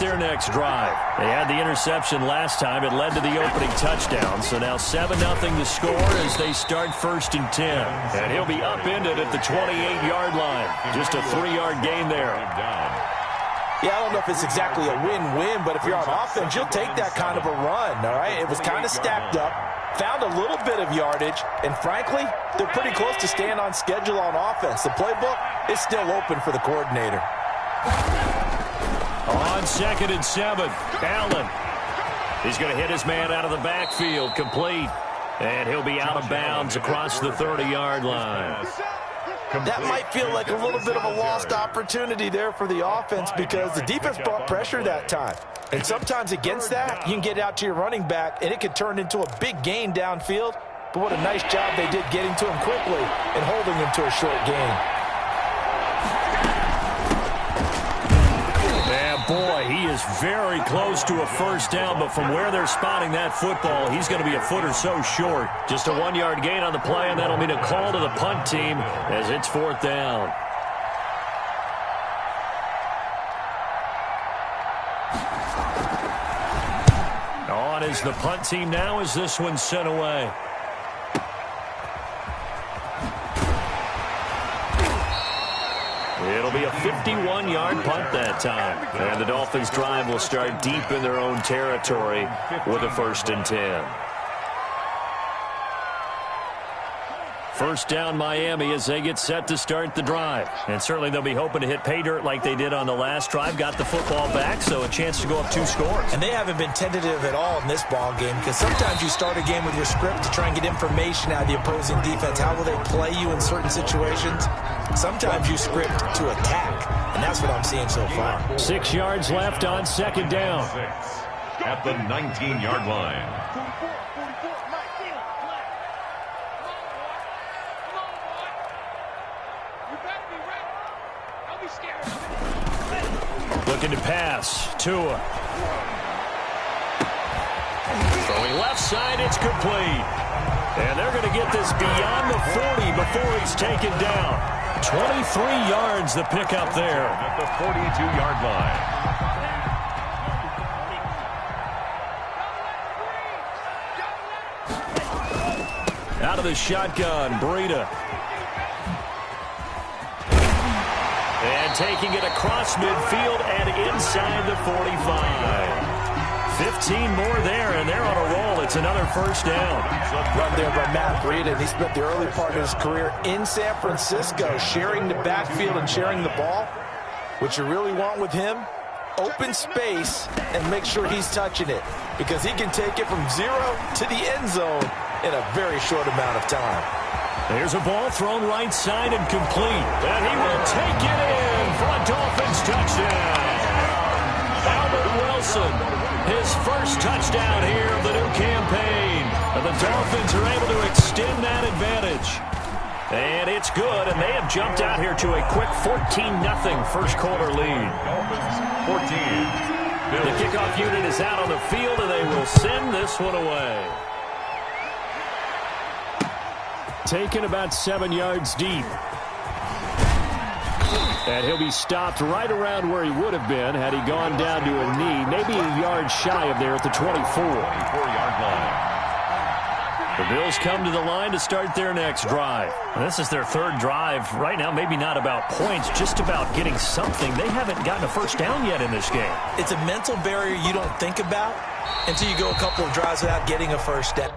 their next drive. They had the interception last time. It led to the opening touchdown. So now 7-0 to score as they start 1st and 10. And he'll be upended at the 28-yard line. Just a 3-yard gain there. Yeah, I don't know if it's exactly a win-win, but if you're on offense, you'll take that kind of a run, all right? It was kind of stacked up, found a little bit of yardage, and frankly, they're pretty close to staying on schedule on offense. The playbook is still open for the coordinator. On 2nd and 7, Allen. He's going to hit his man out of the backfield, complete. And he'll be out of bounds across the 30-yard line. That might feel like a little bit of a lost opportunity there for the offense because the defense brought pressure that time. And sometimes against that, you can get out to your running back, and it could turn into a big gain downfield. But what a nice job they did getting to him quickly and holding him to a short gain. Boy, he is very close to a first down, but from where they're spotting that football, he's going to be a foot or so short. Just a 1-yard gain on the play, and that'll mean a call to the punt team as it's 4th down. On is the punt team now as this one's sent away. It'll be a 51-yard punt that time. And the Dolphins' drive will start deep in their own territory with a 1st and 10. First down Miami as they get set to start the drive. And certainly they'll be hoping to hit pay dirt like they did on the last drive. Got the football back, so a chance to go up 2 scores. And they haven't been tentative at all in this ball game because sometimes you start a game with your script to try and get information out of the opposing defense. How will they play you in certain situations? Sometimes you script to attack, and that's what I'm seeing so far. 6 yards left on 2nd down. At the 19-yard line. Looking to pass. Tua. Throwing left side, it's complete. And they're going to get this beyond the 40 before he's taken down. 23 yards the pickup there. At the 42-yard line. Out of the shotgun, Breida. And taking it across midfield and inside the 45. 15 more there, and they're on a roll. It's another 1st down. Run there by Matt Breida, and he spent the early part of his career in San Francisco, sharing the backfield and sharing the ball. What you really want with him, open space and make sure he's touching it because he can take it from 0 to the end zone in a very short amount of time. There's a ball thrown right side and complete. And he will take it in for a Dolphins touchdown. Albert Wilson, his first touchdown here of the new campaign. And the Dolphins are able to extend that advantage. And it's good, and they have jumped out here to a quick 14-0 first quarter lead. Dolphins 14. The kickoff unit is out on the field, and they will send this one away. Taken about 7 yards deep. And he'll be stopped right around where he would have been had he gone down to a knee, maybe a yard shy of there at the 24-yard line. The Bills come to the line to start their next drive. And this is their 3rd drive. Right now, maybe not about points, just about getting something. They haven't gotten a first down yet in this game. It's a mental barrier you don't think about until you go a couple of drives without getting a first down.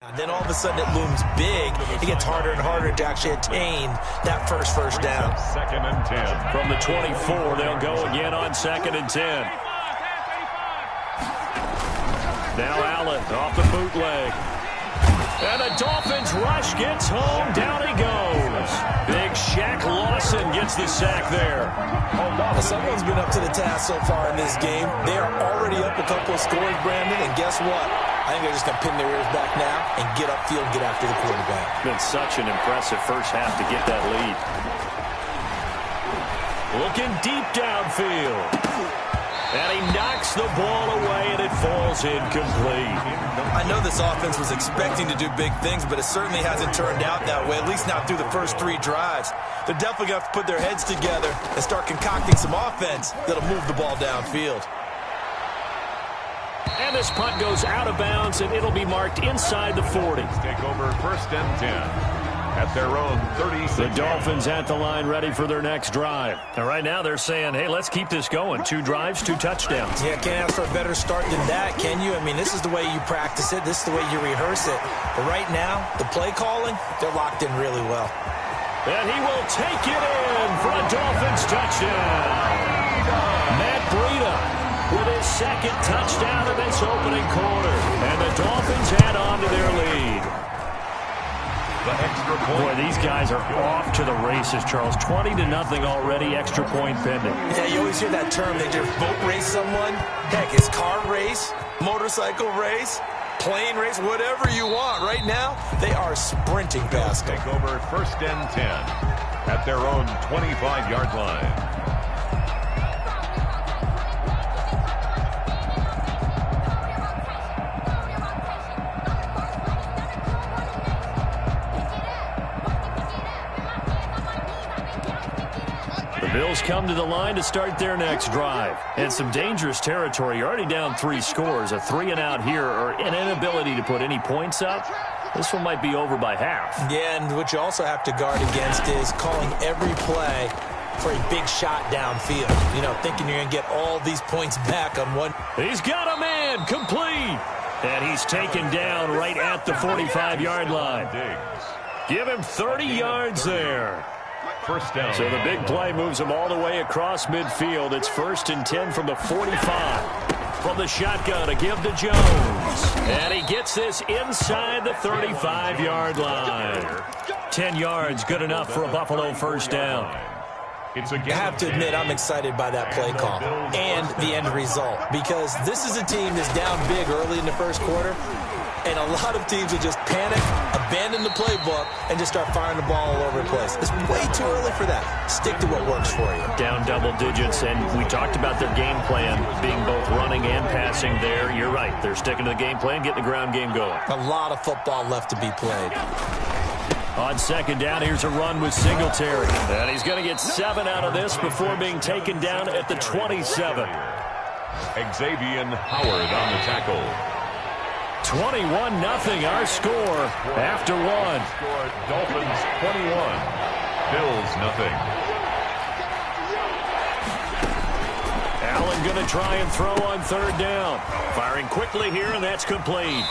And then all of a sudden it looms big. It gets harder and harder to actually attain that first down. 2nd and 10. From the 24, they'll go again on 2nd and 10. Now Allen off the bootleg. And the Dolphins rush gets home. Down he goes. Big Jack Lawson gets the sack there. Well, someone's been up to the task so far in this game. They are already up a couple of scores, Brandon, and guess what? I think they're just going to pin their ears back now and get upfield and get after the quarterback. Been such an impressive first half to get that lead. Looking deep downfield. And he knocks the ball away, and it falls incomplete. I know this offense was expecting to do big things, but it certainly hasn't turned out that way, at least not through the first 3 drives. They're definitely going to have to put their heads together and start concocting some offense that'll move the ball downfield. And this punt goes out of bounds, and it'll be marked inside the 40. Take over 1st and 10. At their own 36. The Dolphins at the line ready for their next drive. And right now they're saying, hey, let's keep this going. 2 drives, 2 touchdowns. Yeah, can't ask for a better start than that, can you? I mean, this is the way you practice it. This is the way you rehearse it. But right now, the play calling, they're locked in really well. And he will take it in for a Dolphins touchdown. Matt Breida with his 2nd touchdown in this opening quarter. And the Dolphins add on to their lead. Extra point. Boy, these guys are off to the races, Charles. 20-0 already, extra point pending. Yeah, you always hear that term. They just boat race someone. Heck, it's car race, motorcycle race, plane race, whatever you want. Right now, they are sprinting past them. Take over 1st and 10 at their own 25-yard line. Bills come to the line to start their next drive. And some dangerous territory. You're already down 3 scores. A 3-and-out here or an inability to put any points up. This one might be over by half. Yeah, and what you also have to guard against is calling every play for a big shot downfield. You know, thinking you're going to get all these points back on one. He's got a man complete. And he's taken down right at the 45-yard line. Give him 30 yards there. First down. So the big play moves him all the way across midfield. It's 1st and 10 from the 45. From the shotgun to give to Jones. And he gets this inside the 35-yard line. 10 yards, good enough for a Buffalo first down. I have to admit, I'm excited by that play call and the end result, because this is a team that's down big early in the first quarter, and a lot of teams will just panic, abandon the playbook, and just start firing the ball all over the place. It's way too early for that. Stick to what works for you. Down double digits, and we talked about their game plan being both running and passing there. You're right. They're sticking to the game plan, getting the ground game going. A lot of football left to be played. On 2nd down, here's a run with Singletary. And he's going to get 7 out of this before being taken down at the 27. Xavier Howard on the tackle. 21-0 our score after 1. Dolphins 21. Bills nothing. Allen going to try and throw on 3rd down. Firing quickly here, and that's complete.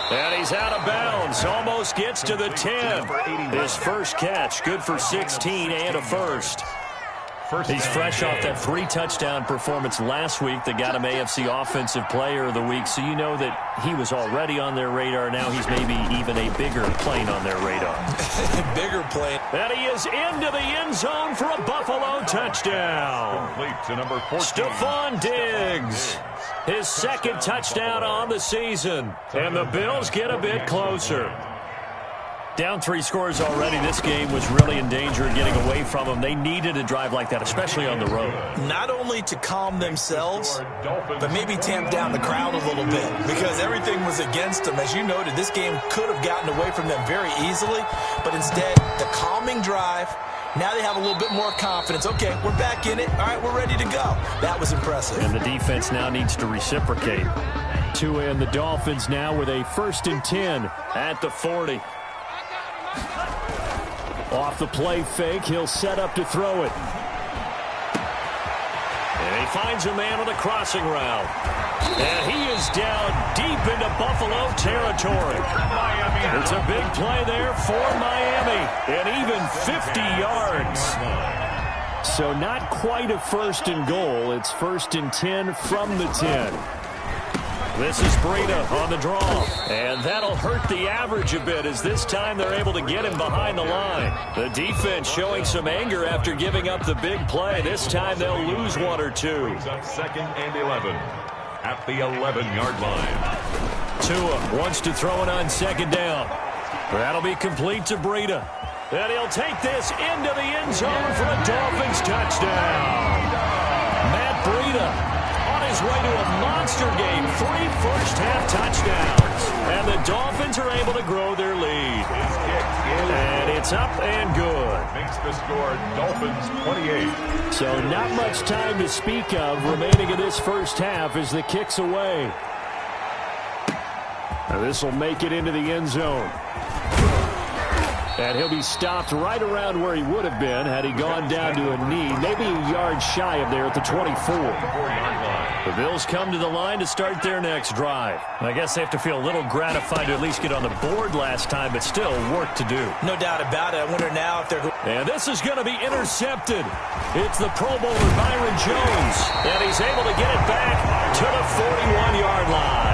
And he's out of bounds. Almost gets to the 10. His first catch, good for 16 and a first. He's fresh off that 3-touchdown performance last week that got him AFC Offensive Player of the Week, so you know that he was already on their radar. Now he's maybe even a bigger plane on their radar. Bigger plane. And he is into the end zone for a Buffalo touchdown. Complete to number 14. Stephon Diggs. His 2nd touchdown on the season. And the Bills get a bit closer. Down 3 scores already. This game was really in danger of getting away from them. They needed a drive like that, especially on the road. Not only to calm themselves, but maybe tamp down the crowd a little bit, because everything was against them. As you noted, this game could have gotten away from them very easily, but instead, the calming drive, now they have a little bit more confidence. Okay, we're back in it. All right, we're ready to go. That was impressive. And the defense now needs to reciprocate. Tua and the Dolphins now with a 1st and 10 at the 40. Off the play fake, he'll set up to throw it. And he finds a man on the crossing route. And he is down deep into Buffalo territory. It's a big play there for Miami. And even 50 yards. So not quite a 1st and goal. It's 1st and 10 from the 10. This is Breida on the draw. And that'll hurt the average a bit as this time they're able to get him behind the line. The defense showing some anger after giving up the big play. This time they'll lose one or two. Second and 11 at the 11-yard line. Tua wants to throw it on second down. That'll be complete to Breida. And he'll take this into the end zone for a Dolphins touchdown. Matt Breida on his way to a monster game, 3 first-half touchdowns. And the Dolphins are able to grow their lead. And it's up and good. Makes the score Dolphins 28. So not much time to speak of remaining in this first half as the kick's away. Now this will make it into the end zone. And he'll be stopped right around where he would have been had he gone down to a knee, maybe a yard shy of there at the 24. The Bills come to the line to start their next drive. I guess they have to feel a little gratified to at least get on the board last time, but still work to do. No doubt about it. I wonder now if they're... And this is going to be intercepted. It's the Pro Bowler Byron Jones, and he's able to get it back to the 41-yard line.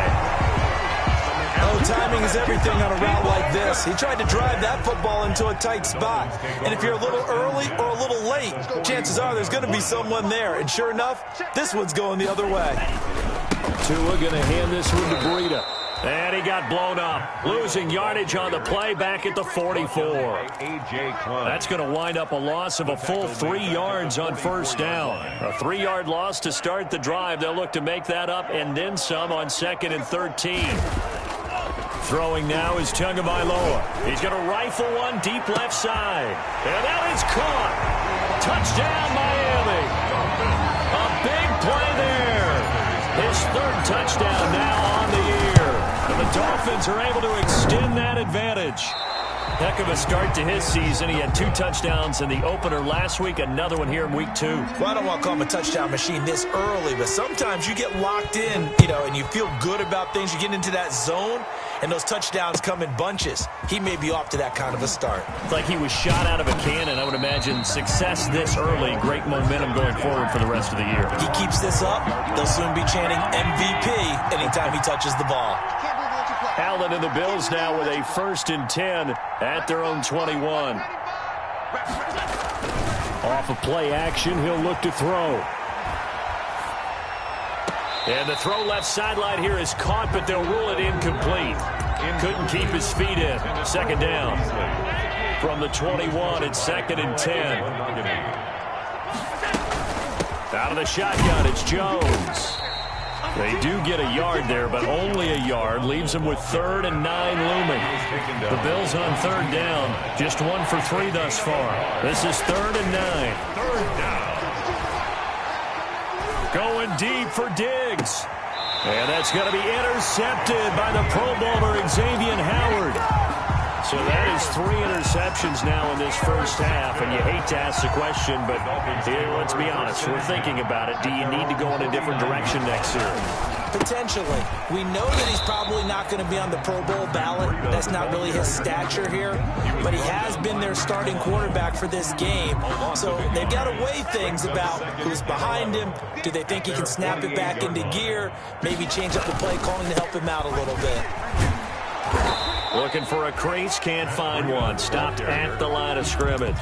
Timing is everything on a route like this. He tried to drive that football into a tight spot. And if you're a little early or a little late, chances are there's going to be someone there. And sure enough, this one's going the other way. Tua going to hand this one to Breida. And he got blown up. Losing yardage on the play back at the 44. That's going to wind up a loss of a full 3 yards on first down. A 3-yard loss to start the drive. They'll look to make that up and then some on 2nd and 13. Throwing now is Tagovailoa. He's going to rifle one deep left side. And that is caught. Touchdown, Miami. A big play there. His 3rd touchdown now on the year. And the Dolphins are able to extend that advantage. Heck of a start to his season. He had 2 touchdowns in the opener last week, another one here in week 2. Well, I don't want to call him a touchdown machine this early, but sometimes you get locked in, and you feel good about things. You get into that zone, and those touchdowns come in bunches. He may be off to that kind of a start. It's like he was shot out of a cannon. I would imagine success this early, great momentum going forward for the rest of the year. He keeps this up, they'll soon be chanting MVP anytime he touches the ball. Allen and the Bills now with a 1st and 10 at their own 21. Off of play action, he'll look to throw. And the throw left sideline here is caught, but they'll rule it incomplete. Couldn't keep his feet in. 2nd down. From the 21, it's 2nd and 10. Out of the shotgun, it's Jones. They do get a yard there, but only a yard. Leaves them with 3rd and 9 looming. The Bills on 3rd down. Just 1 for 3 thus far. This is 3rd and 9. 3rd down. Going deep for Diggs. And that's going to be intercepted by the Pro Bowler Xavier Howard. So that is 3 interceptions now in this first half, and you hate to ask the question, but here, let's be honest, we're thinking about it. Do you need to go in a different direction next year? Potentially. We know that he's probably not going to be on the Pro Bowl ballot. That's not really his stature here, but he has been their starting quarterback for this game. So they've got to weigh things about who's behind him. Do they think he can snap it back into gear? Maybe change up the play calling to help him out a little bit. Looking for a crease, can't find one. Stopped at the line of scrimmage.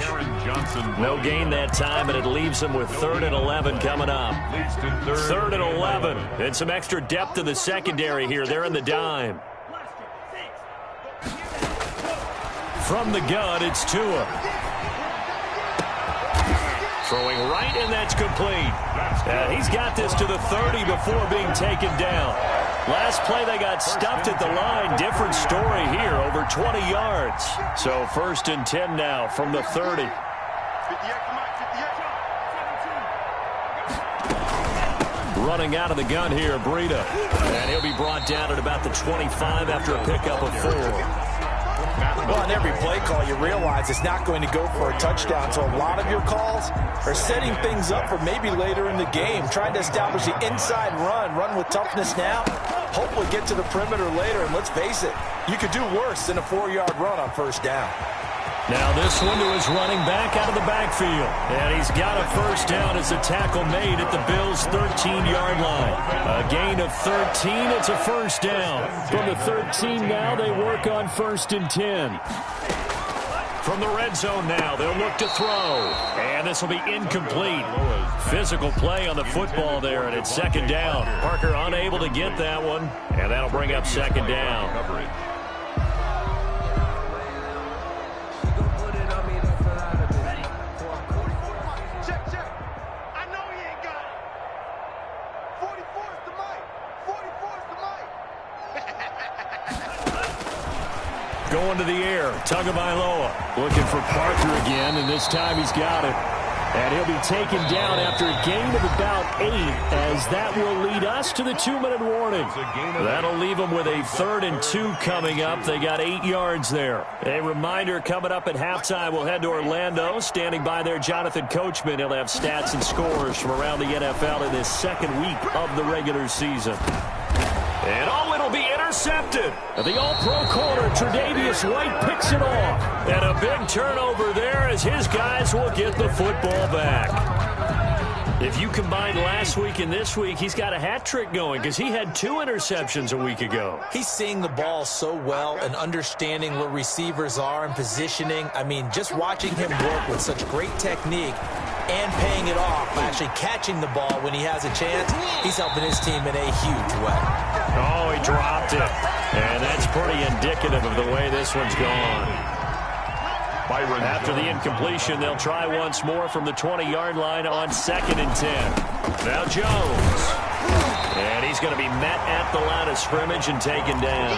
No gain that time, and it leaves them with 3rd and 11 coming up. 3rd and 11. And some extra depth to the secondary here. They're in the dime. From the gun, it's Tua. Throwing right, and that's complete. He's got this to the 30 before being taken down. Last play, they got stuffed at the line. Different story here, over 20 yards. So 1st and 10 now from the 30. Running out of the gun here, Breida. And he'll be brought down at about the 25 after a pickup of 4. Well, on every play call, you realize it's not going to go for a touchdown. So a lot of your calls are setting things up for maybe later in the game, trying to establish the inside run with toughness now, hopefully get to the perimeter later. And let's face it, you could do worse than a 4-yard run on 1st down. Now this one to his running back out of the backfield. And he's got a first down as the tackle made at the Bills' 13-yard line. A gain of 13. It's a first down. From the 13 now, they work on 1st and 10. From the red zone now, they'll look to throw. And this will be incomplete. Physical play on the football there, and it's 2nd down. Parker unable to get that one, and that'll bring up 2nd down. Going to the air, Tagovailoa looking for Parker again, and this time he's got it. And he'll be taken down after a gain of about 8, as that will lead us to the 2-minute warning. That'll leave them with a 3rd and 2 coming up. They got 8 yards there. A reminder, coming up at halftime, we'll head to Orlando. Standing by there, Jonathan Coachman. He'll have stats and scores from around the NFL in this 2nd week of the regular season. And it'll be intercepted. The all-pro corner, Tre'Davious White, picks it off. And a big turnover there as his guys will get the football back. If you combine last week and this week, he's got a hat trick going because he had 2 interceptions a week ago. He's seeing the ball so well and understanding where receivers are and positioning. I mean, just watching him work with such great technique and paying it off by actually catching the ball when he has a chance, he's helping his team in a huge way. Oh, he dropped it. And that's pretty indicative of the way this one's gone. After the incompletion, they'll try once more from the 20-yard line on 2nd and 10. Now Jones. And he's going to be met at the line of scrimmage and taken down.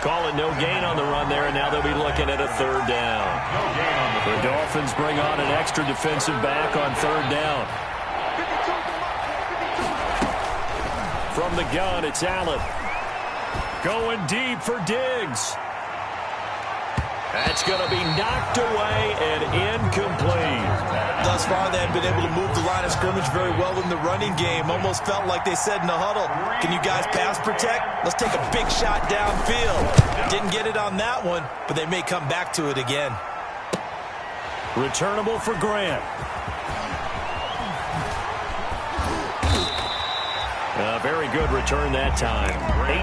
Call it no gain on the run there, and now they'll be looking at a 3rd down. The Dolphins bring on an extra defensive back on 3rd down. From the gun, it's Allen. Going deep for Diggs. That's going to be knocked away and incomplete. Thus far, they have been able to move the line of scrimmage very well in the running game. Almost felt like they said in the huddle, can you guys pass protect? Let's take a big shot downfield. Didn't get it on that one, but they may come back to it again. Returnable for Grant. A very good return that time.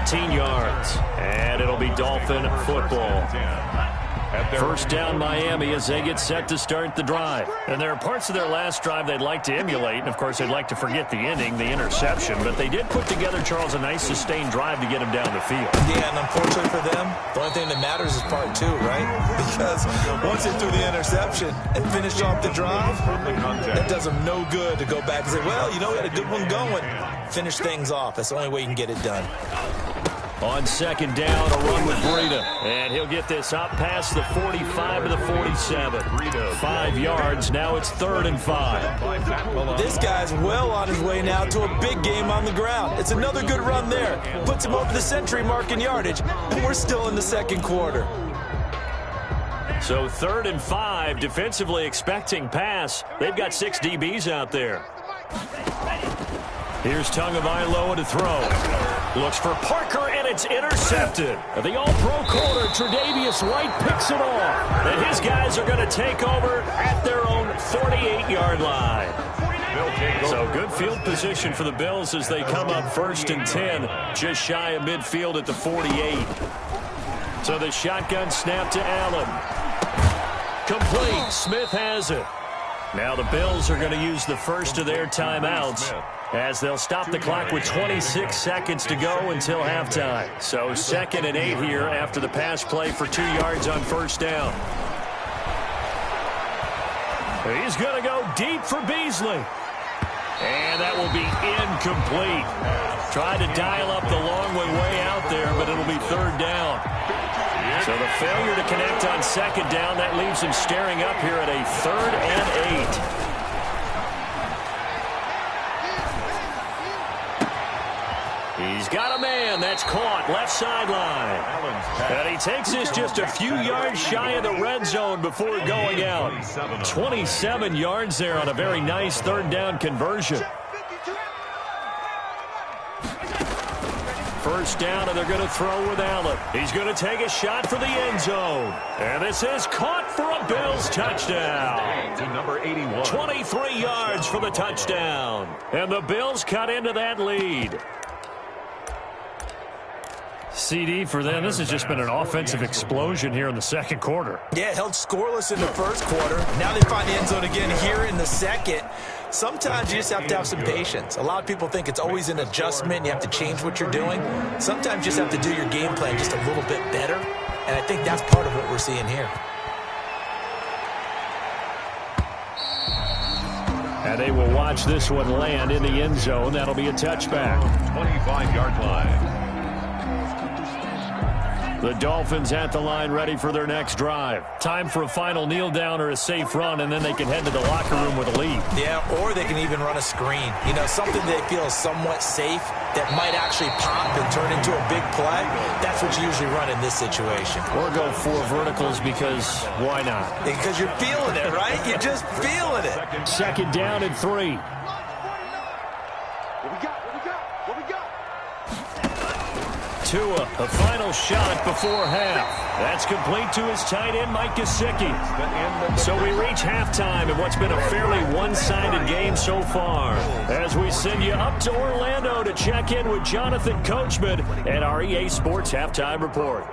18 yards. And it'll be Dolphin football. First down Miami as they get set to start the drive. And there are parts of their last drive they'd like to emulate. And, of course, they'd like to forget the ending, the interception. But they did put together, Charles, a nice sustained drive to get them down the field. Yeah, and unfortunately for them, the only thing that matters is part 2, right? Because once they threw the interception and finished off the drive, it does them no good to go back and say, well, you know, we had a good one going. Finish things off. That's the only way you can get it done. On 2nd down, a run with Breida. And he'll get this up past the 45 to the 47. 5 yards. Now it's 3rd and 5. This guy's well on his way now to a big game on the ground. It's another good run there. Puts him over the century mark in yardage. And we're still in the 2nd quarter. So 3rd and 5, defensively expecting pass. They've got 6 DBs out there. Here's Tagovailoa to throw. Looks for Parker, and it's intercepted. The all-pro corner, Tre'Davious White, picks it off. And his guys are going to take over at their own 48-yard line. So good field position for the Bills as they come up 1st and 10, just shy of midfield at the 48. So the shotgun snap to Allen. Complete. Smith has it. Now the Bills are going to use the first of their timeouts as they'll stop the clock with 26 seconds to go until halftime. So 2nd and 8 here after the pass play for 2 yards on 1st down. He's going to go deep for Beasley. And that will be incomplete. Tried to dial up the long way out there, but it'll be 3rd down. So the failure to connect on 2nd down, that leaves him staring up here at a 3rd and 8. He's got a man. That's caught. Left sideline. And he takes this just a few yards shy of the red zone before going out. 27 yards there on a very nice 3rd down conversion. First down, and they're going to throw with Allen. He's going to take a shot for the end zone. And this is caught for a Bills touchdown. To number 81. 23 yards for the touchdown. And the Bills cut into that lead. CD for them. This has just been an offensive explosion here in the second quarter. Yeah, held scoreless in the first quarter. Now they find the end zone again here in the second. Sometimes you just have to have some patience. A lot of people think it's always an adjustment. You have to change what you're doing. Sometimes you just have to do your game plan just a little bit better. And I think that's part of what we're seeing here. And they will watch this one land in the end zone. That'll be a touchback. 25-yard line. The Dolphins at the line ready for their next drive. Time for a final kneel down or a safe run, and then they can head to the locker room with a lead. Yeah, or they can even run a screen. You know, something they feel is somewhat safe that might actually pop and turn into a big play. That's what you usually run in this situation. Or go 4 verticals because why not? Because you're feeling it, right? You're just feeling it. Second down and 3. Tua, a final shot before half. That's complete to his tight end, Mike Gesicki. So we reach halftime in what's been a fairly one-sided game so far. As we send you up to Orlando to check in with Jonathan Coachman and our EA Sports Halftime Report.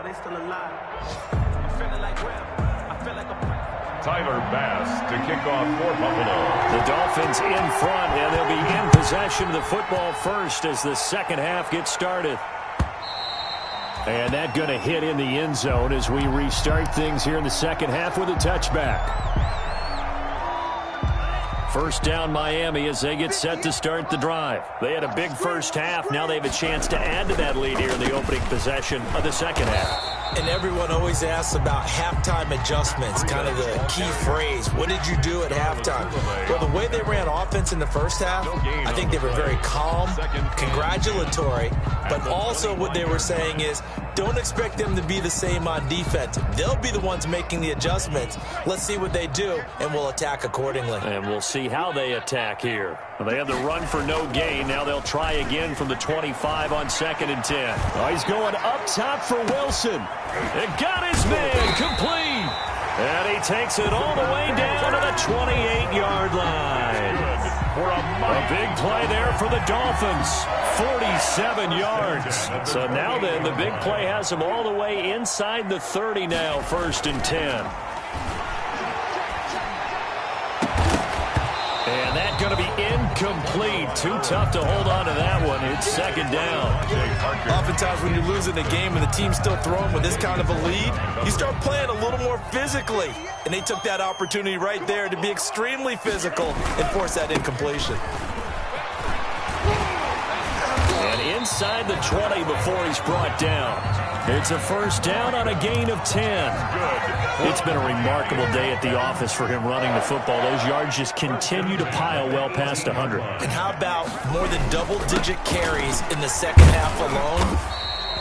Tyler Bass to kick off for Buffalo. The Dolphins in front, and they'll be in possession of the football first as the second half gets started. And that going to hit in the end zone as we restart things here in the second half with a touchback. First down Miami as they get set to start the drive. They had a big first half. Now they have a chance to add to that lead here in the opening possession of the second half. And everyone always asks about halftime adjustments, kind of the key phrase. What did you do at halftime? Well, the way they ran offense in the first half, I think they were very calm, congratulatory, but also what they were saying is don't expect them to be the same on defense. They'll be the ones making the adjustments. Let's see what they do, and we'll attack accordingly. And we'll see how they attack here. They had the run for no gain. Now they'll try again from the 25 on 2nd and 10. Oh, he's going up top for Wilson. And got his man complete. And he takes it all the way down to the 28-yard line. A big play there for the Dolphins. 47 yards. So now then, the big play has them all the way inside the 30 now, 1st and 10. And that's going to be incomplete. Too tough to hold on to that one. It's second down. Oftentimes when you're losing a game and the team's still throwing with this kind of a lead, you start playing a little more physically. And they took that opportunity right there to be extremely physical and force that incompletion. And inside the 20 before he's brought down. It's a first down on a gain of 10. It's been a remarkable day at the office for him running the football. Those yards just continue to pile well past 100. And how about more than double-digit carries in the second half alone?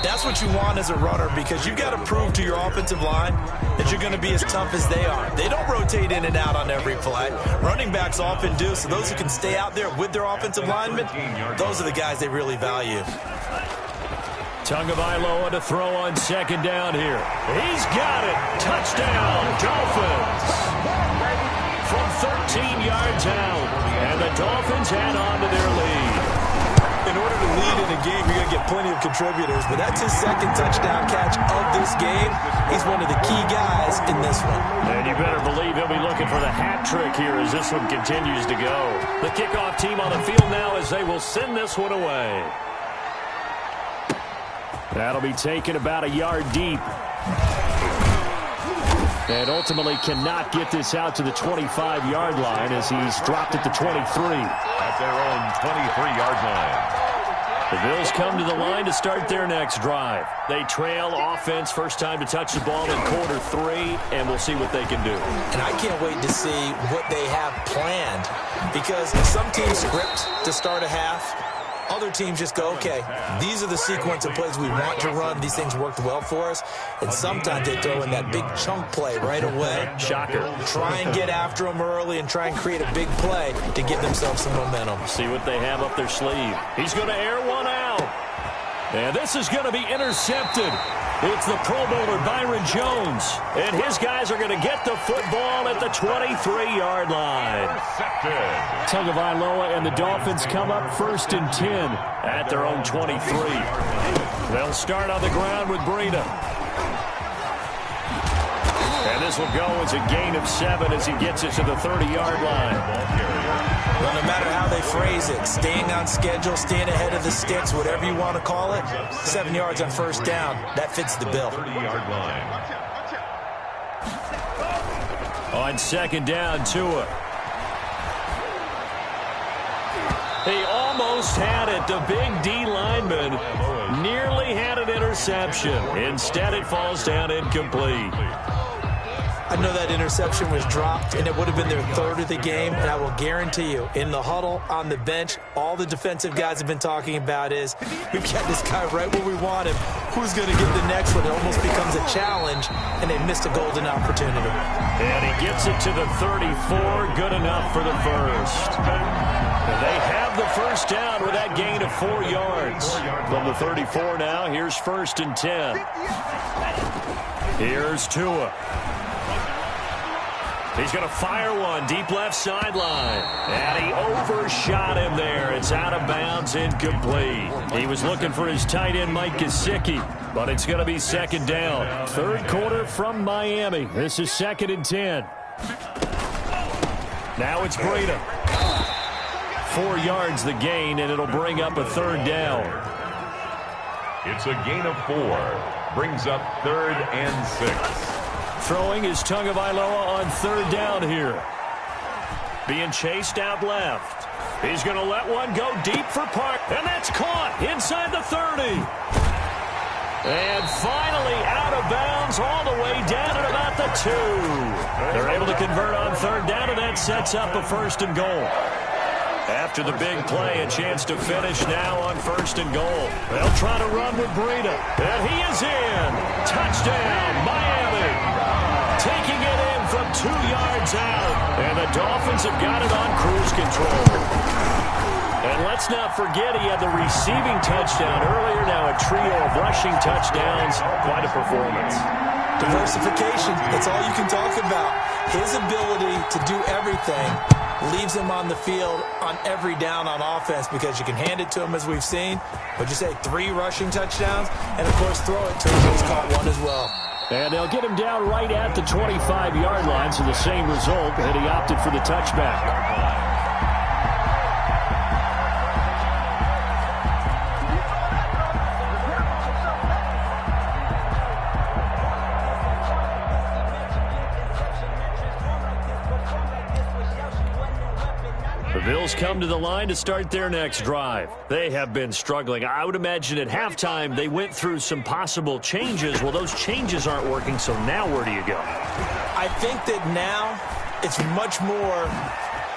That's what you want as a runner because you've got to prove to your offensive line that you're going to be as tough as they are. They don't rotate in and out on every play. Running backs often do, so those who can stay out there with their offensive linemen, those are the guys they really value. Tagovailoa to throw on second down here. He's got it. Touchdown, Dolphins. From 13 yards out. And the Dolphins add on to their lead. In order to lead in a game, you're going to get plenty of contributors. But that's his second touchdown catch of this game. He's one of the key guys in this one. And you better believe he'll be looking for the hat trick here as this one continues to go. The kickoff team on the field now as they will send this one away. That'll be taken about a yard deep. And ultimately cannot get this out to the 25-yard line as he's dropped at the 23. At their own 23-yard line. The Bills come to the line to start their next drive. They trail offense, first time to touch the ball in quarter 3, and we'll see what they can do. And I can't wait to see what they have planned because some teams script to start a half. Other teams just go, okay, these are the sequence of plays we want to run. These things worked well for us. And sometimes they throw in that big chunk play right away. Shocker. Try and get after them early and try and create a big play to give themselves some momentum. See what they have up their sleeve. He's going to air one out. And this is going to be intercepted. It's the Pro Bowler Byron Jones. And his guys are going to get the football at the 23-yard line. Tagovailoa and the Dolphins come up 1st and 10 at their own 23. They'll start on the ground with Breida. And this will go as a gain of 7 as he gets it to the 30-yard line. Well, no matter how they phrase it, staying on schedule, staying ahead of the sticks, whatever you want to call it, 7 yards on 1st down, that fits the bill. 30-yard line. On 2nd down, Tua. He almost had it. The big D lineman nearly had an interception. Instead, it falls down incomplete. I know that interception was dropped, and it would have been their 3rd of the game, and I will guarantee you, in the huddle, on the bench, all the defensive guys have been talking about is, we've got this guy right where we want him. Who's going to get the next one? It almost becomes a challenge, and they missed a golden opportunity. And he gets it to the 34, good enough for the first. And they have the 1st down with that gain of 4 yards. From the 34 now, here's 1st and 10. Here's Tua. He's going to fire one deep left sideline. And he overshot him there. It's out of bounds, incomplete. He was looking for his tight end, Mike Gesicki, but it's going to be 2nd down. 3rd quarter from Miami. This is 2nd and 10. Now it's Breida. 4 yards the gain, and it'll bring up a 3rd down. It's a gain of 4. Brings up 3rd and 6. Throwing is Tagovailoa on 3rd down here. Being chased out left. He's going to let one go deep for Park. And that's caught inside the 30. And finally out of bounds all the way down at about the 2. They're able to convert on 3rd down, and that sets up a 1st and goal. After the big play, a chance to finish now on 1st and goal. They'll try to run with Breida. And he is in. Touchdown, Miami. Taking it in from 2 yards out. And the Dolphins have got it on cruise control. And let's not forget he had the receiving touchdown earlier. Now a trio of rushing touchdowns. Quite a performance. Diversification, that's all you can talk about. His ability to do everything leaves him on the field on every down on offense because you can hand it to him as we've seen. What'd you say, 3 rushing touchdowns? And, of course, throw it to him. He's caught 1 as well. And they'll get him down right at the 25-yard line, so the same result, and he opted for the touchback. The Bills come to the line to start their next drive. They have been struggling. I would imagine at halftime they went through some possible changes. Well, those changes aren't working, so now where do you go? I think that now it's much more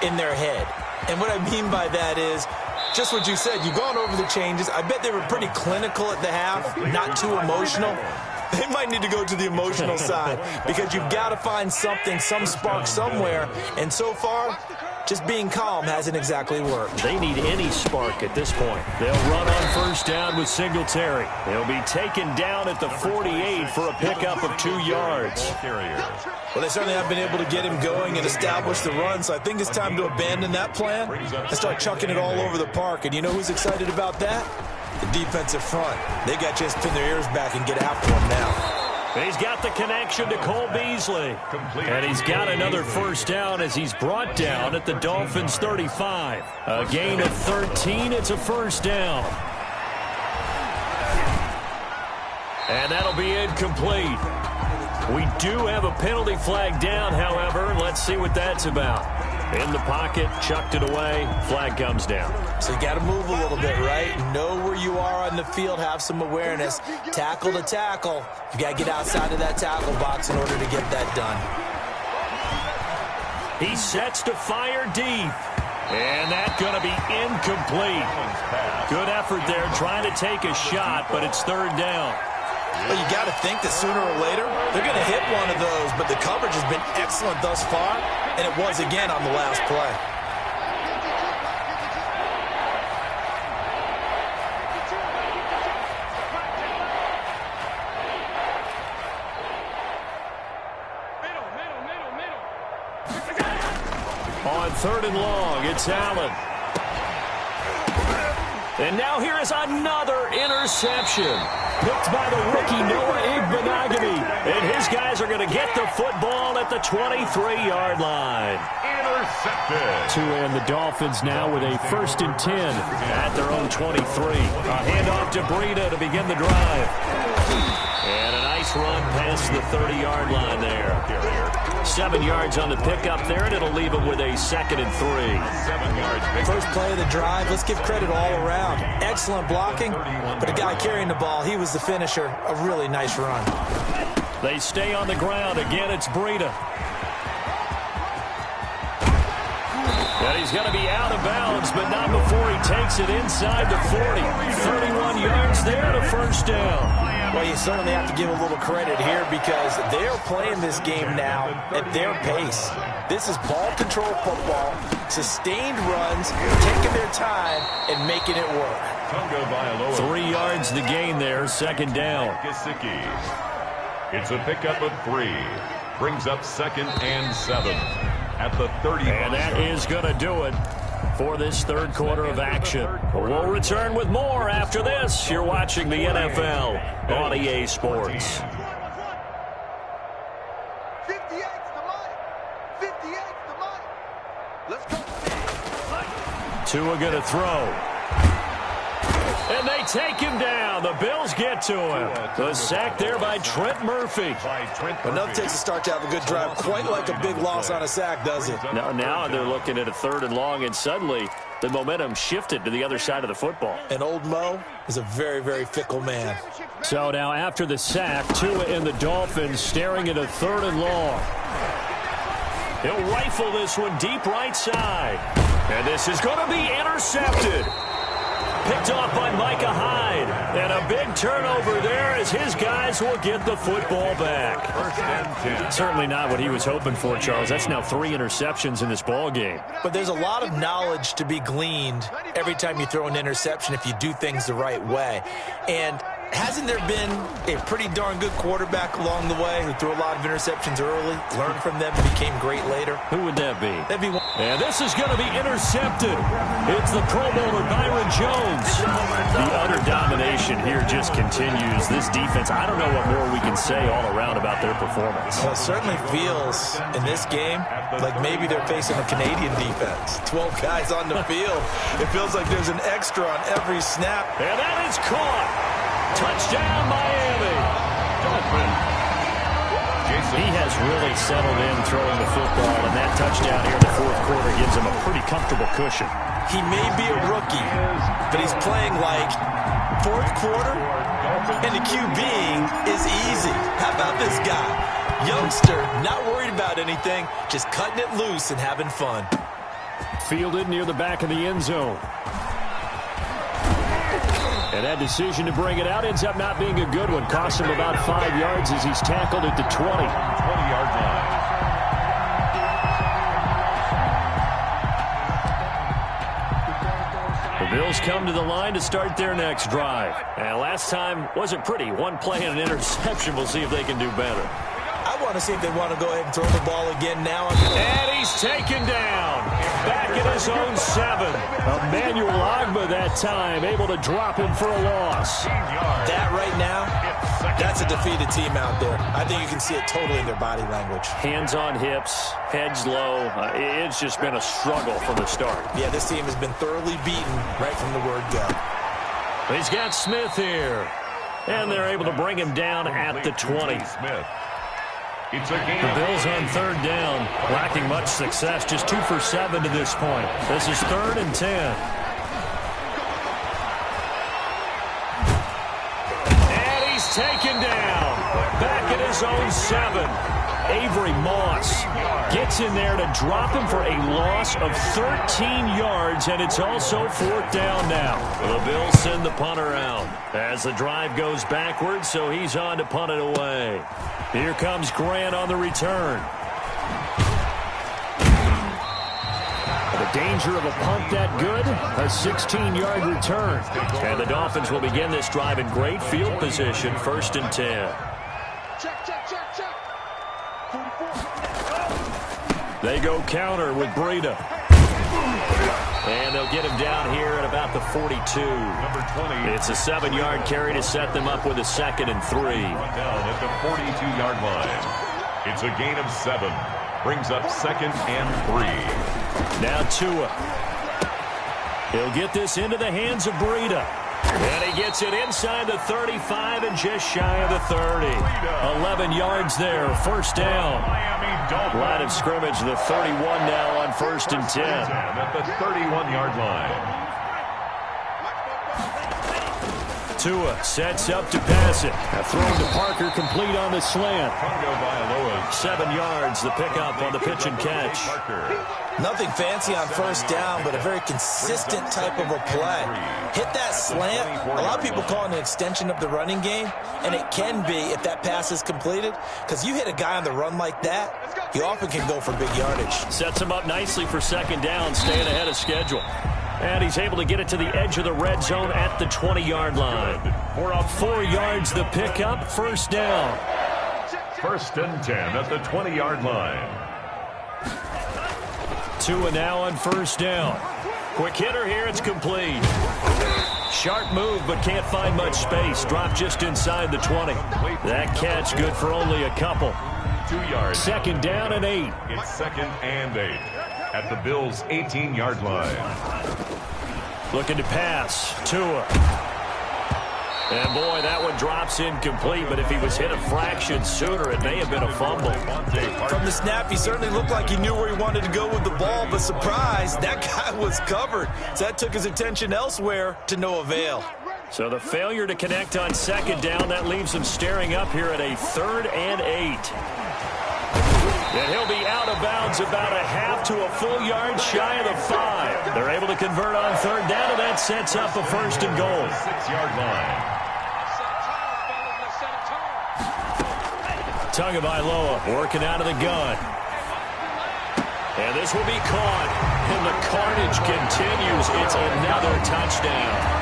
in their head. And what I mean by that is just what you said. You've gone over the changes. I bet they were pretty clinical at the half, not too emotional. They might need to go to the emotional side because you've got to find something, some spark somewhere. And so far, just being calm hasn't exactly worked. They need any spark at this point. They'll run on 1st down with Singletary. They'll be taken down at the 48 for a pickup of 2 yards. Well, they certainly have been able to get him going and establish the run, so I think it's time to abandon that plan and start chucking it all over the park. And you know who's excited about that? The defensive front. They got a chance to pin their ears back and get after him now. He's got the connection to Cole Beasley. And he's got another 1st down as he's brought down at the Dolphins' 35. A gain of 13. It's a 1st down. And that'll be incomplete. We do have a penalty flag down, however. Let's see what that's about. In the pocket, chucked it away, flag comes down. So you got to move a little bit, right? Know where you are on the field, have some awareness. Tackle to tackle. You got to get outside of that tackle box in order to get that done. He sets to fire deep. And that's going to be incomplete. Good effort there trying to take a shot, but it's 3rd down. Well, you got to think that sooner or later they're going to hit one of those, but the coverage has been excellent thus far, and it was again on the last play. 3rd and long. It's Allen. And now here is another interception. Picked by the rookie Noah Igbenogany. And his guys are going to get the football at the 23-yard line. Intercepted. Tua and the Dolphins now with a 1st and 10 at their own 23. A handoff to Breida to begin the drive. And a nice run past the 30-yard line there. 7 yards on the pickup there, and it'll leave him with a 2nd and 3. 7 yards. First play of the drive, let's give credit all around. Excellent blocking, but the guy carrying the ball, he was the finisher. A really nice run. They stay on the ground. Again, it's Breida. And he's going to be out of bounds, but not before he takes it inside the 40. 31 yards there to 1st down. Well, you certainly have to give a little credit here because they're playing this game now at their pace. This is ball control football, sustained runs, taking their time and making it work. 3 yards to gain there, 2nd down. It's a pickup of 3. Brings up 2nd and 7 at the 30. And that is going to do it for this 3rd quarter of action. We'll return with more after this. You're watching the NFL on EA Sports. 58's the money. 58's the money. Let's go. Tua going to throw. And they take him down. The Bills get to him. The sack there by Trent Murphy. Enough takes a start to have a good drive. Quite like a big loss on a sack, does it? Now they're looking at a 3rd and long, and suddenly the momentum shifted to the other side of the football. And old Mo is a very, very fickle man. So now after the sack, Tua and the Dolphins staring at a 3rd and long. He'll rifle this one deep right side. And this is going to be intercepted. Picked off by Micah Hyde. And a big turnover there as his guys will get the football back. 1st and 10. Certainly not what he was hoping for, Charles. That's now 3 interceptions in this ball game. But there's a lot of knowledge to be gleaned every time you throw an interception if you do things the right way. And hasn't there been a pretty darn good quarterback along the way who threw a lot of interceptions early, learned from them, and became great later? Who would that be? That'd be one. And this is going to be intercepted. It's the Pro Bowler Byron Jones. The utter domination here just continues. This defense, I don't know what more we can say all around about their performance. Well, it certainly feels in this game like maybe they're facing a Canadian defense. 12 guys on the field. It feels like there's an extra on every snap. And that is caught. Touchdown, Miami. He has really settled in throwing the football, and that touchdown here in the 4th quarter gives him a pretty comfortable cushion. He may be a rookie, but he's playing like 4th quarter, and the QBing is easy. How about this guy? Youngster, not worried about anything, just cutting it loose and having fun. Fielded near the back of the end zone. And that decision to bring it out ends up not being a good one. Costs him about 5 yards as he's tackled at the 20. 20-yard line. The Bills come to the line to start their next drive. And last time wasn't pretty. One play and an interception. We'll see if they can do better. I want to see if they want to go ahead and throw the ball again now. And he's taken down. Back at his own 7. Emmanuel Ogbah that time, able to drop him for a loss. That right now, that's a defeated team out there. I think you can see it totally in their body language. Hands on hips, heads low. It's just been a struggle from the start. Yeah, this team has been thoroughly beaten right from the word go. He's got Smith here. And they're able to bring him down at the 20. Smith. It's a game. The Bills on 3rd down, lacking much success, just 2 for 7 to this point. This is 3rd and 10. And he's taken down. Back at his own 7. Avery Moss gets in there to drop him for a loss of 13 yards, and it's also 4th down now. The Bills send the punter out as the drive goes backwards, so he's on to punt it away. Here comes Grant on the return. The danger of a punt that good, a 16-yard return. And the Dolphins will begin this drive in great field position, 1st and 10. Check. They go counter with Breida. And they'll get him down here at about the 42. Number 20. It's a 7-yard carry to set them up with a 2nd and 3. Down at the 42-yard line. It's a gain of 7. Brings up 2nd and 3. Now Tua. He'll get this into the hands of Breida. And he gets it inside the 35 and just shy of the 30. 11 yards there, 1st down. Line of scrimmage, the 31 now on 1st and 10. At the 31-yard line. Tua sets up to pass it. A throw to Parker, complete on the slant. 7 yards, the pickup on the pitch and catch. Nothing fancy on 1st down, but a very consistent type of a play. Hit that slant. A lot of people call it an extension of the running game, and it can be if that pass is completed, because you hit a guy on the run like that, he often can go for big yardage. Sets him up nicely for 2nd down, staying ahead of schedule. And he's able to get it to the edge of the red zone at the 20-yard line. 4 yards the pickup, 1st down. 1st and 10 at the 20-yard line. Tua now on 1st down. Quick hitter here, it's complete. Sharp move, but can't find much space. Dropped just inside the 20. That catch good for only a couple. 2 yards. 2nd down and 8. It's 2nd and 8 at the Bills' 18-yard line. Looking to pass. Tua. And boy, that one drops incomplete, but if he was hit a fraction sooner, it may have been a fumble. From the snap, he certainly looked like he knew where he wanted to go with the ball, but surprise, that guy was covered. So that took his attention elsewhere to no avail. So the failure to connect on 2nd down, that leaves him staring up here at a 3rd and 8. And he'll be out of bounds about a half to a full yard shy of the 5. They're able to convert on 3rd down, and that sets up a 1st and goal. 6-yard line. Tagovailoa working out of the gun. And this will be caught. And the carnage continues. It's another touchdown.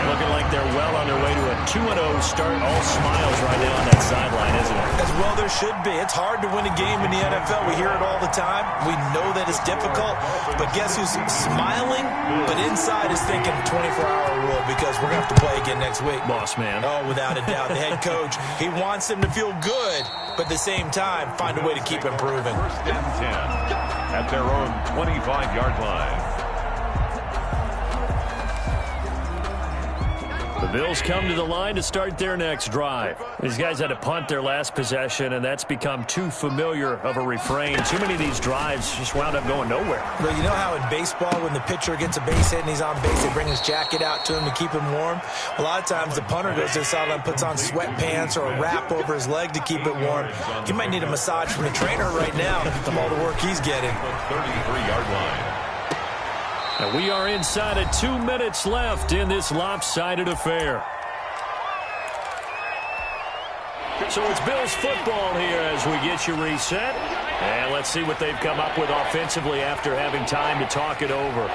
Looking like they're well on their way to a 2-0 start. All smiles right now on that sideline, isn't it? As well there should be. It's hard to win a game in the NFL. We hear it all the time. We know that it's difficult. But guess who's smiling? But inside is thinking 24-hour rule, because we're going to have to play again next week. Boss man. Oh, without a doubt. The head coach, he wants them to feel good, but at the same time, find a way to keep improving. 1st and 10 at their own 25-yard line. The Bills come to the line to start their next drive. These guys had to punt their last possession, and that's become too familiar of a refrain. Too many of these drives just wound up going nowhere. Well, you know how in baseball, when the pitcher gets a base hit and he's on base, they bring his jacket out to him to keep him warm? A lot of times the punter goes to the sideline, puts on sweatpants or a wrap over his leg to keep it warm. He might need a massage from the trainer right now from all the work he's getting. 33-yard line. And we are inside of 2 minutes left in this lopsided affair. So it's Bills football here as we get you reset. And let's see what they've come up with offensively after having time to talk it over.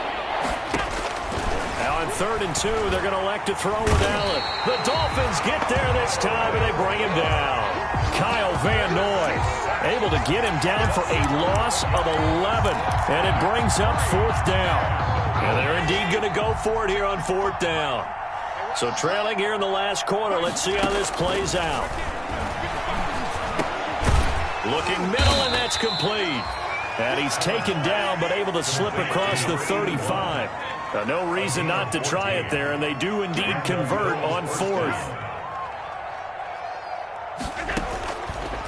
Now on 3rd and 2, they're going to elect to throw with Allen. The Dolphins get there this time, and they bring him down. Kyle Van Noy able to get him down for a loss of 11. And it brings up 4th down. And they're indeed going to go for it here on 4th down. So trailing here in the last quarter. Let's see how this plays out. Looking middle, and that's complete. And he's taken down, but able to slip across the 35. No reason not to try it there, and they do indeed convert on 4th.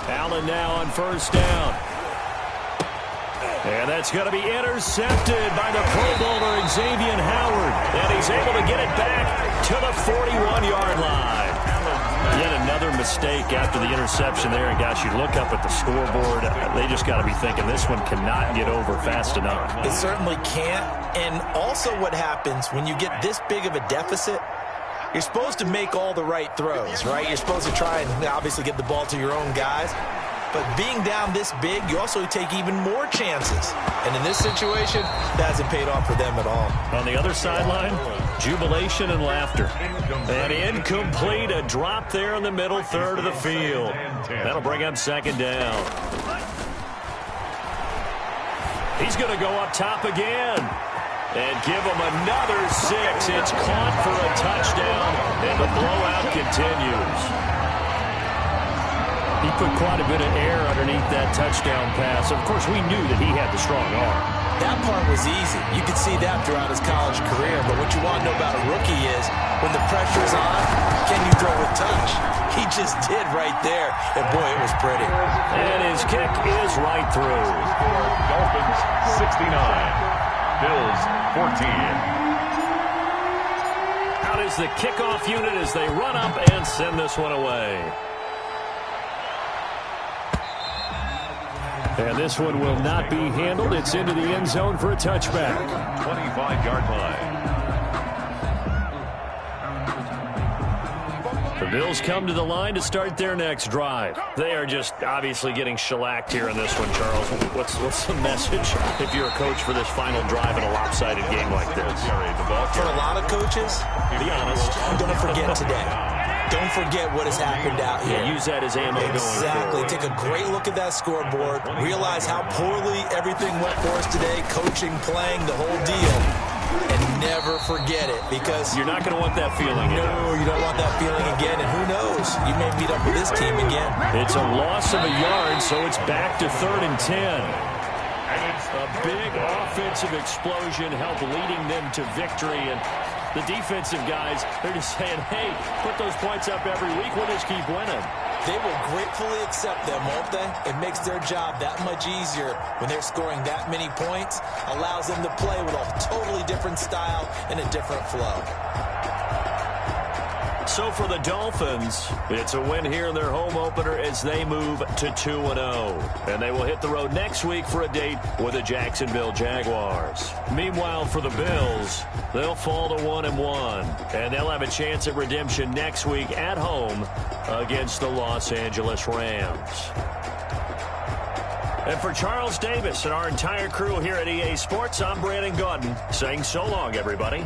Allen now on 1st down. And that's going to be intercepted by the Pro Bowler Xavier Howard. And he's able to get it back to the 41-yard line. Yet another mistake after the interception there. And, gosh, you look up at the scoreboard, they just got to be thinking this one cannot get over fast enough. It certainly can't. And also what happens when you get this big of a deficit, you're supposed to make all the right throws, right? You're supposed to try and obviously get the ball to your own guys. But being down this big, you also take even more chances. And in this situation, that hasn't paid off for them at all. On the other sideline, jubilation and laughter. And incomplete, a drop there in the middle 3rd of the field. That'll bring up 2nd down. He's going to go up top again. And give him another 6. It's caught for a touchdown, and the blowout continues. He put quite a bit of air underneath that touchdown pass. Of course, we knew that he had the strong arm. That part was easy. You could see that throughout his college career. But what you want to know about a rookie is when the pressure's on, can you throw with touch? He just did right there. And, boy, it was pretty. And his kick is right through. Dolphins 69. Bills 14. Out is the kickoff unit as they run up and send this one away. And this one will not be handled. It's into the end zone for a touchback. 25-yard line. The Bills come to the line to start their next drive. They are just obviously getting shellacked here in this one, Charles. What's the message if you're a coach for this final drive in a lopsided game like this? For a lot of coaches, be honest, don't forget today. Don't forget what has happened out here. Yeah, use that as ammo going forward. Exactly. Take a great look at that scoreboard. Realize how poorly everything went for us today. Coaching, playing, the whole deal. And never forget it, because you're not going to want that feeling. No, you don't want that feeling again. And who knows? You may meet up with this team again. It's a loss of a yard, so it's back to 3rd and 10. A big offensive explosion helped leading them to victory. And the defensive guys, they're just saying, hey, put those points up every week. We'll just keep winning. They will gratefully accept them, won't they? It makes their job that much easier when they're scoring that many points. Allows them to play with a totally different style and a different flow. So for the Dolphins, it's a win here in their home opener as they move to 2-0. And they will hit the road next week for a date with the Jacksonville Jaguars. Meanwhile, for the Bills, they'll fall to 1-1. And they'll have a chance at redemption next week at home against the Los Angeles Rams. And for Charles Davis and our entire crew here at EA Sports, I'm Brandon Gaudin saying so long, everybody.